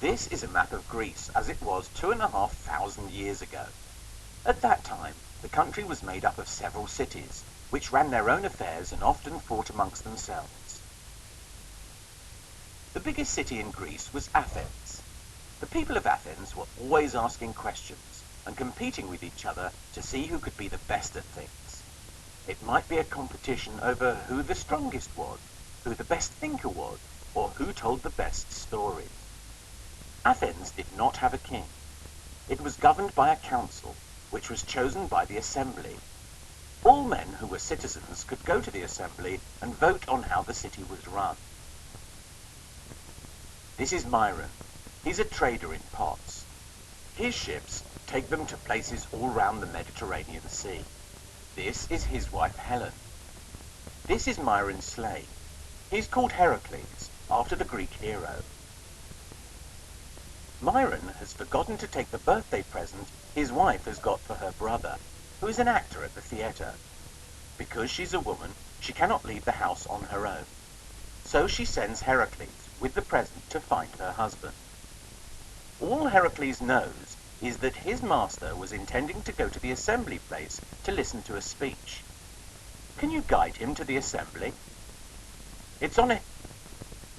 This is a map of Greece as it was 2,500 years ago. At that time, the country was made up of several cities, which ran their own affairs and often fought amongst themselves. The biggest city in Greece was Athens. The people of Athens were always asking questions and competing with each other to see who could be the best at things. It might be a competition over who the strongest was, who the best thinker was, or who told the best stories. Athens did not have a king. It was governed by a council, which was chosen by the assembly. All men who were citizens could go to the assembly and vote on how the city was run. This is Myron. He's a trader in pots. His ships take them to places all round the Mediterranean Sea. This is his wife Helen. This is Myron's slave. He's called Heracles, after the Greek hero. Myron has forgotten to take the birthday present his wife has got for her brother, who is an actor at the theatre. Because she's a woman, she cannot leave the house on her own. So she sends Heracles with the present to find her husband. All Heracles knows is that his master was intending to go to the assembly place to listen to a speech. Can you guide him to the assembly? It's on it.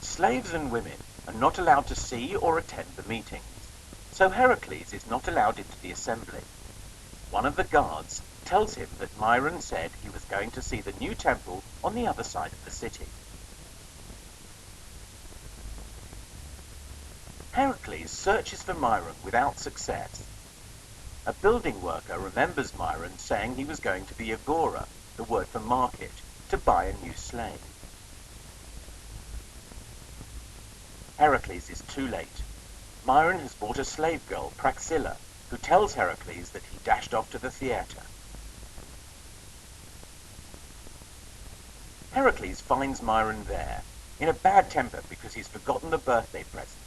Slaves and women are not allowed to see or attend the meetings, so Heracles is not allowed into the assembly. One of the guards tells him that Myron said he was going to see the new temple on the other side of the city. Heracles searches for Myron without success. A building worker remembers Myron saying he was going to the agora, the word for market, to buy a new slave. Heracles is too late. Myron has bought a slave girl, Praxilla, who tells Heracles that he dashed off to the theatre. Heracles finds Myron there, in a bad temper because he's forgotten the birthday present.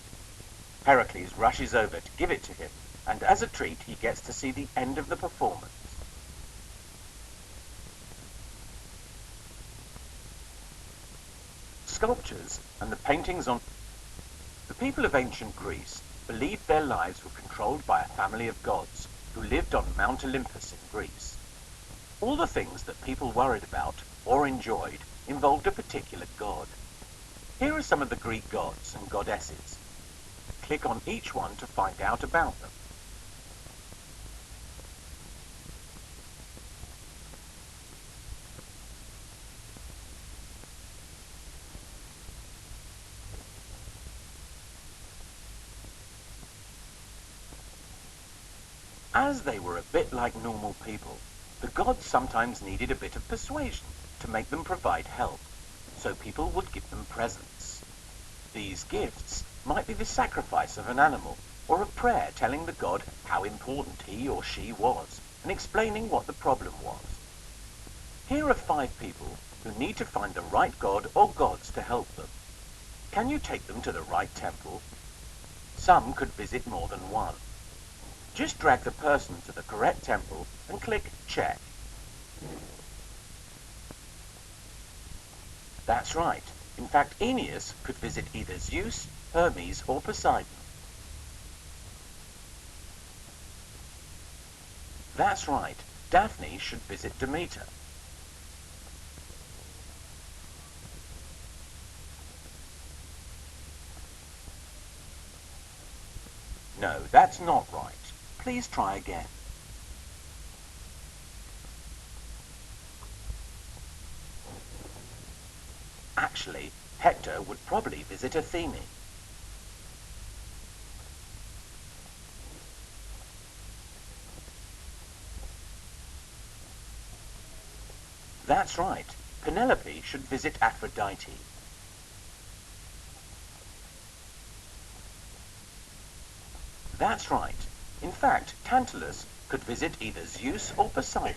Heracles rushes over to give it to him, and as a treat he gets to see the end of the performance. Sculptures and the paintings on... The people of ancient Greece believed their lives were controlled by a family of gods who lived on Mount Olympus in Greece. All the things that people worried about or enjoyed involved a particular god. Here are some of the Greek gods and goddesses. Click on each one to find out about them. As they were a bit like normal people, the gods sometimes needed a bit of persuasion to make them provide help, so people would give them presents. These gifts might be the sacrifice of an animal, or a prayer telling the god how important he or she was, and explaining what the problem was. Here are 5 people who need to find the right god or gods to help them. Can you take them to the right temple? Some could visit more than one. Just drag the person to the correct temple and click Check. That's right. In fact, Aeneas could visit either Zeus, Hermes, or Poseidon. That's right. Daphne should visit Demeter. No, that's not right. Please try again. Actually, Hector would probably visit Athene. That's right. Penelope should visit Aphrodite. That's right. In fact, Tantalus could visit either Zeus or Poseidon.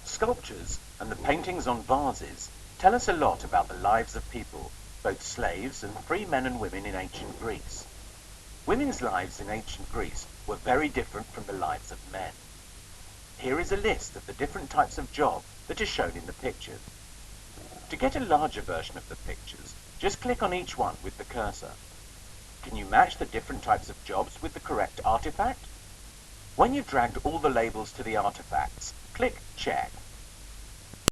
Sculptures and the paintings on vases tell us a lot about the lives of people, both slaves and free men and women in ancient Greece. Women's lives in ancient Greece were very different from the lives of men. Here is a list of the different types of job that are shown in the pictures. To get a larger version of the pictures, just click on each one with the cursor. Can you match the different types of jobs with the correct artifact? When you've dragged all the labels to the artifacts, click Check.